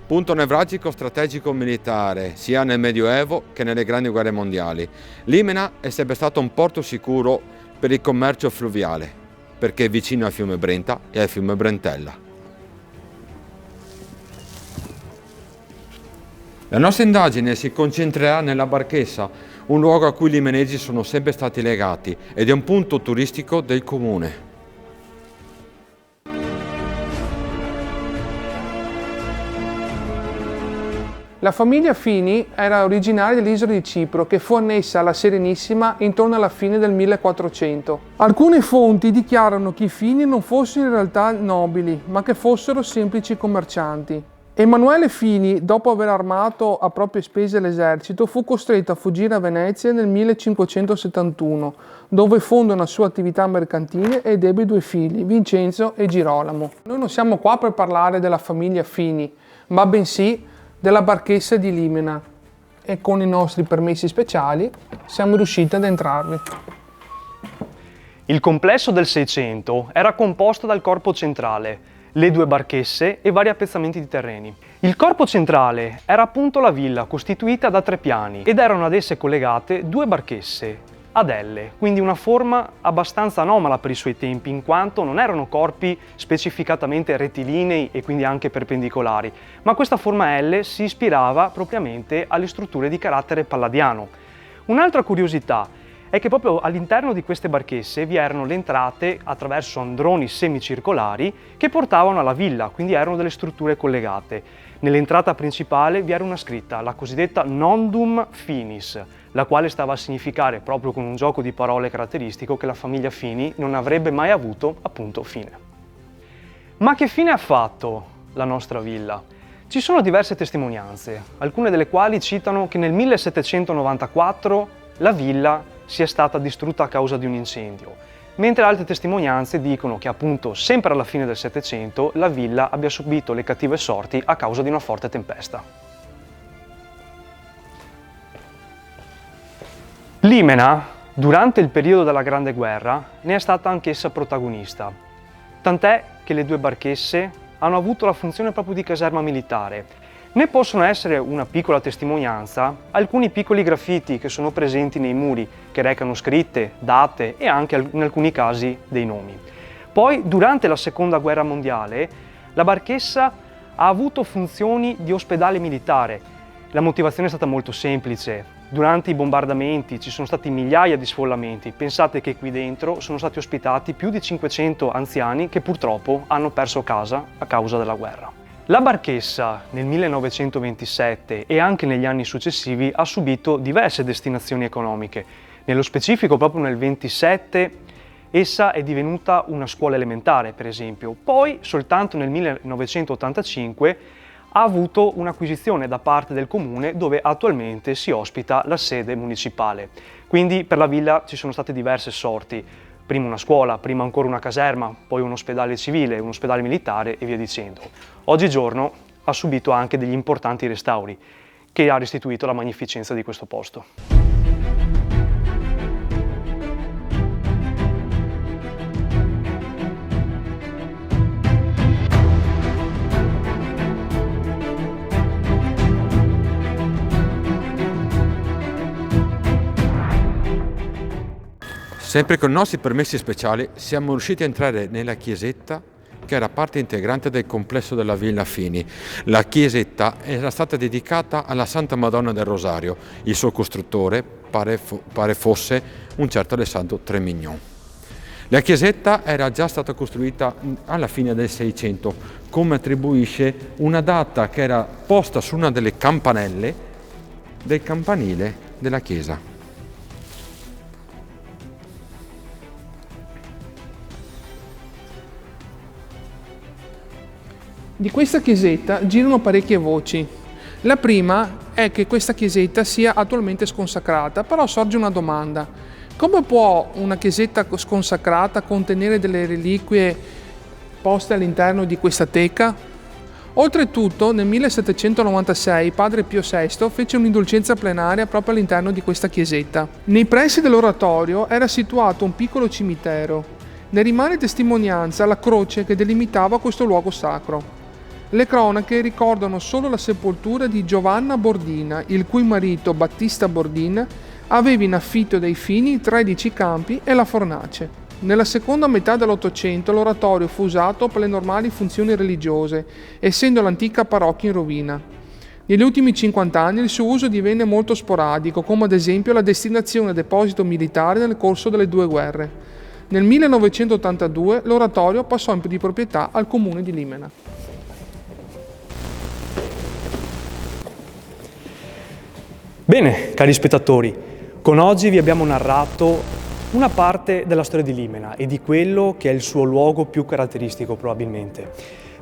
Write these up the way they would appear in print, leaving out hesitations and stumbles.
punto nevralgico strategico militare sia nel Medioevo che nelle grandi guerre mondiali. Limena è sempre stato un porto sicuro per il commercio fluviale, perché è vicino al fiume Brenta e al fiume Brentella. La nostra indagine si concentrerà nella Barchessa, un luogo a cui i limenesi sono sempre stati legati ed è un punto turistico del comune. La famiglia Fini era originaria dell'isola di Cipro, che fu annessa alla Serenissima intorno alla fine del 1400. Alcune fonti dichiarano che i Fini non fossero in realtà nobili, ma che fossero semplici commercianti. Emanuele Fini, dopo aver armato a proprie spese l'esercito, fu costretto a fuggire a Venezia nel 1571, dove fonda una sua attività mercantile ed ebbe due figli, Vincenzo e Girolamo. Noi non siamo qua per parlare della famiglia Fini, ma bensì della Barchessa di Limena, e con i nostri permessi speciali siamo riusciti ad entrarvi. Il complesso del Seicento era composto dal corpo centrale, le due barchesse e vari appezzamenti di terreni. Il corpo centrale era appunto la villa, costituita da 3 piani, ed erano ad esse collegate 2 barchesse, ad L, quindi una forma abbastanza anomala per i suoi tempi, in quanto non erano corpi specificatamente rettilinei e quindi anche perpendicolari, ma questa forma L si ispirava propriamente alle strutture di carattere palladiano. Un'altra curiosità è che proprio all'interno di queste barchesse vi erano le entrate attraverso androni semicircolari che portavano alla villa, quindi erano delle strutture collegate. Nell'entrata principale vi era una scritta, la cosiddetta Nondum Finis, la quale stava a significare, proprio con un gioco di parole caratteristico, che la famiglia Fini non avrebbe mai avuto, appunto, fine. Ma che fine ha fatto la nostra villa? Ci sono diverse testimonianze, alcune delle quali citano che nel 1794 la villa sia stata distrutta a causa di un incendio, mentre altre testimonianze dicono che appunto sempre alla fine del Settecento la villa abbia subito le cattive sorti a causa di una forte tempesta. Limena, durante il periodo della Grande Guerra, ne è stata anch'essa protagonista, tant'è che le 2 barchesse hanno avuto la funzione proprio di caserma militare. Ne possono essere una piccola testimonianza alcuni piccoli graffiti che sono presenti nei muri, che recano scritte, date e anche in alcuni casi dei nomi. Poi, durante la Seconda Guerra Mondiale, la barchessa ha avuto funzioni di ospedale militare. La motivazione è stata molto semplice. Durante i bombardamenti ci sono stati migliaia di sfollamenti. Pensate che qui dentro sono stati ospitati più di 500 anziani che purtroppo hanno perso casa a causa della guerra. La barchessa nel 1927 e anche negli anni successivi ha subito diverse destinazioni economiche. Nello specifico, proprio nel 27, essa è divenuta una scuola elementare, per esempio. Poi, soltanto nel 1985, ha avuto un'acquisizione da parte del comune dove attualmente si ospita la sede municipale. Quindi per la villa ci sono state diverse sorti. Prima una scuola, prima ancora una caserma, poi un ospedale civile, un ospedale militare e via dicendo. Oggigiorno ha subito anche degli importanti restauri che ha restituito la magnificenza di questo posto. Sempre con i nostri permessi speciali siamo riusciti a entrare nella chiesetta che era parte integrante del complesso della Villa Fini. La chiesetta era stata dedicata alla Santa Madonna del Rosario. Il suo costruttore pare fosse un certo Alessandro Tremignon. La chiesetta era già stata costruita alla fine del Seicento, come attribuisce una data che era posta su una delle campanelle del campanile della chiesa. Di questa chiesetta girano parecchie voci. La prima è che questa chiesetta sia attualmente sconsacrata, però sorge una domanda. Come può una chiesetta sconsacrata contenere delle reliquie poste all'interno di questa teca? Oltretutto, nel 1796 padre Pio VI fece un'indulgenza plenaria proprio all'interno di questa chiesetta. Nei pressi dell'oratorio era situato un piccolo cimitero. Ne rimane testimonianza la croce che delimitava questo luogo sacro. Le cronache ricordano solo la sepoltura di Giovanna Bordina, il cui marito Battista Bordina aveva in affitto dei Fini 13 campi e la fornace. Nella seconda metà dell'Ottocento l'oratorio fu usato per le normali funzioni religiose, essendo l'antica parrocchia in rovina. Negli ultimi 50 anni il suo uso divenne molto sporadico, come ad esempio la destinazione a deposito militare nel corso delle due guerre. Nel 1982 l'oratorio passò di proprietà al comune di Limena. Bene, cari spettatori, con oggi vi abbiamo narrato una parte della storia di Limena e di quello che è il suo luogo più caratteristico probabilmente.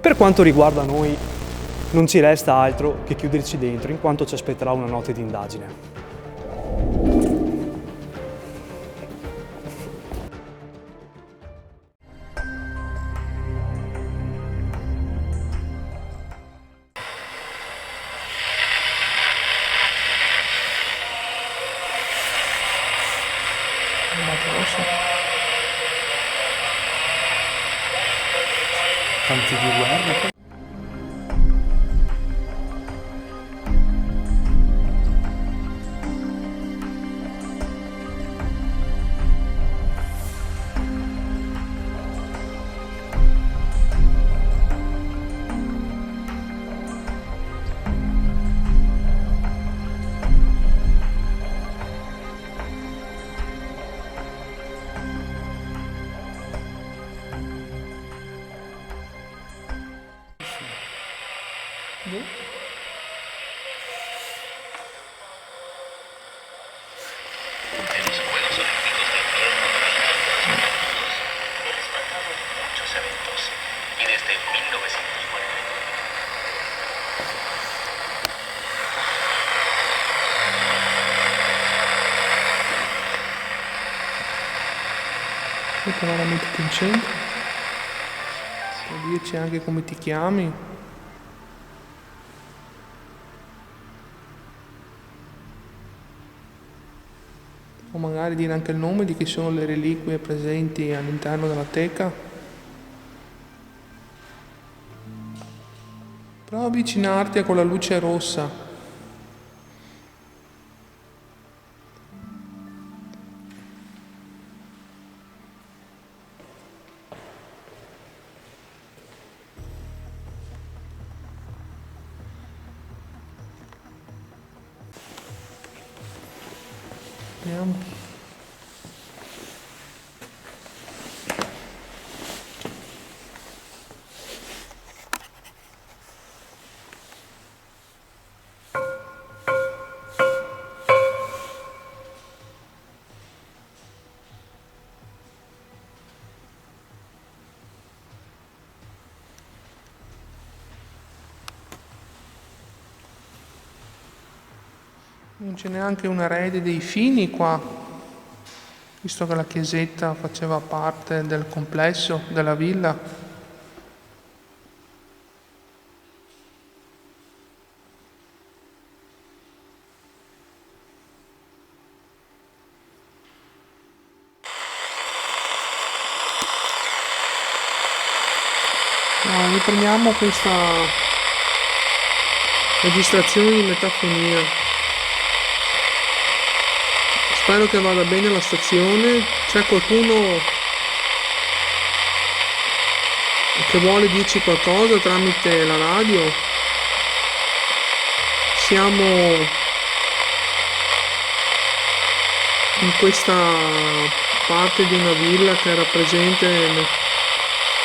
Per quanto riguarda noi non ci resta altro che chiuderci dentro in quanto ci aspetterà una notte di indagine. Canti di guerra. Poi la mettiti in centro. Puoi dirci anche come ti chiami. O magari dire anche il nome di chi sono le reliquie presenti all'interno della teca. Prova a avvicinarti a quella luce rossa. Vediamo. Non c'è neanche un erede dei Fini qua, visto che la chiesetta faceva parte del complesso della villa. No, riprendiamo questa registrazione di metafonia. Spero che vada bene la stazione. C'è qualcuno che vuole dirci qualcosa tramite la radio? Siamo in questa parte di una villa che era presente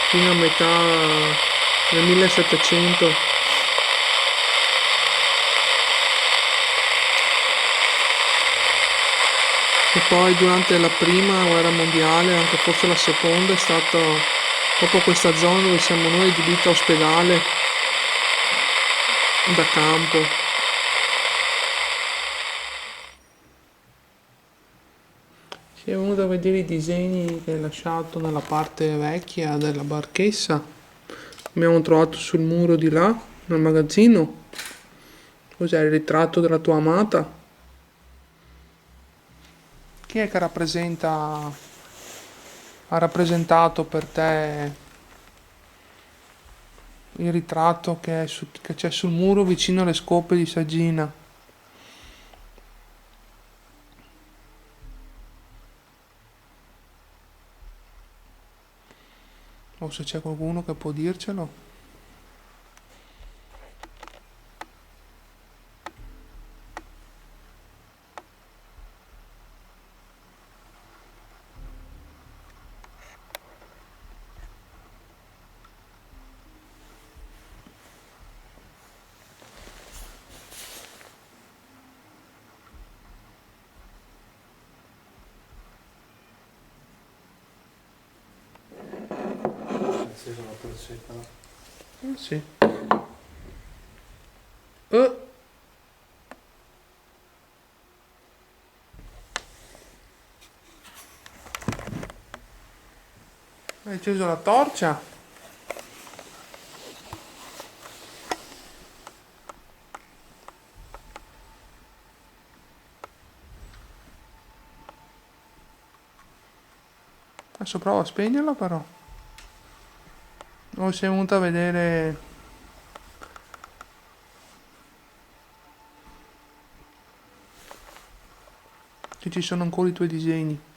fino a metà del 1700. E poi durante la prima guerra mondiale, anche forse la seconda, è stata proprio questa zona dove siamo noi adibita a ospedale da campo. Si è venuto a vedere i disegni che hai lasciato nella parte vecchia della barchessa. Abbiamo trovato sul muro di là, nel magazzino. Cos'è il ritratto della tua amata? Chi è che ha rappresentato per te il ritratto che c'è sul muro vicino alle scope di Sagina. O se c'è qualcuno che può dircelo. Acceso la torcetta. Sì. Hai acceso la torcia? Adesso prova a spegnerla però. O sei venuta a vedere che ci sono ancora i tuoi disegni.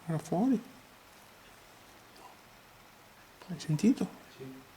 Era fuori. Hai sentito? Sì.